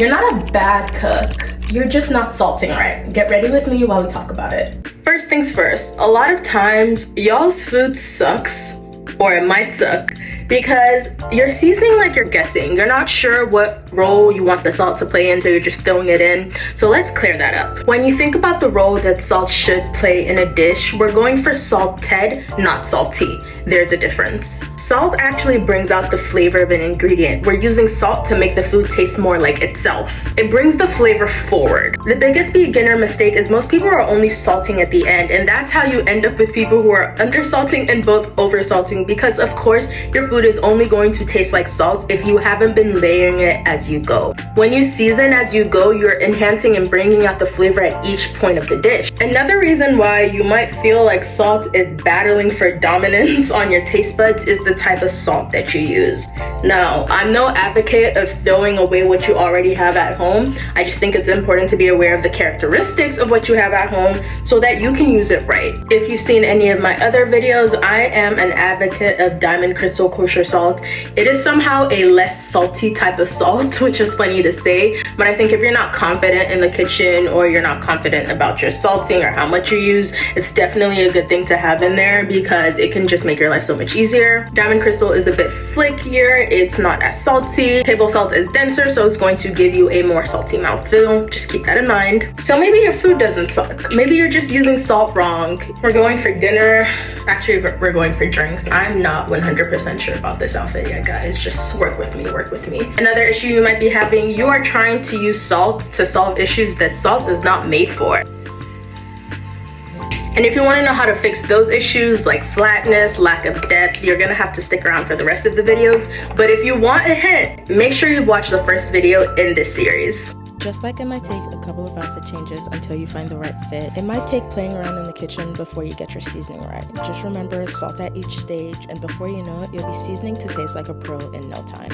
You're not a bad cook. You're just not salting right. Get ready with me while we talk about it. First things first, a lot of times y'all's food sucks, or it might suck, because you're seasoning like you're guessing. You're not sure what role you want the salt to play in, so you're just throwing it in. So let's clear that up. When you think about the role that salt should play in a dish, we're going for salted, not salty. There's a difference. Salt actually brings out the flavor of an ingredient. We're using salt to make the food taste more like itself. It brings the flavor forward. The biggest beginner mistake is most people are only salting at the end, and that's how you end up with people who are undersalting and both oversalting, because of course your food is only going to taste like salt if you haven't been layering it as you go. When you season as you go, you're enhancing and bringing out the flavor at each point of the dish. Another reason why you might feel like salt is battling for dominance on your taste buds is the type of salt that you use. Now, I'm no advocate of throwing away what you already have at home. I just think it's important to be aware of the characteristics of what you have at home so that you can use it right. If you've seen any of my other videos, I am an advocate of diamond crystal kosher salt. It is somehow a less salty type of salt, which is funny to say, but I think if you're not confident in the kitchen or you're not confident about your salting or how much you use, it's definitely a good thing to have in there because it can just make your life so much easier. Diamond crystal is a bit flakier, it's not as salty. Table salt is denser, so it's going to give you a more salty mouthfeel. Just keep that in mind. So maybe your food doesn't suck. Maybe you're just using salt wrong. We're going for dinner. Actually, we're going for drinks. I'm not 100% sure about this outfit yet, guys. Just work with me, work with me. Another issue you might be having, you are trying to use salt to solve issues that salt is not made for. And if you want to know how to fix those issues like flatness, lack of depth, you're gonna have to stick around for the rest of the videos. But if you want a hint, make sure you watch the first video in this series. Just like it might take a couple of outfit changes until you find the right fit, it might take playing around in the kitchen before you get your seasoning right. Just remember, salt at each stage, and before you know it, you'll be seasoning to taste like a pro in no time.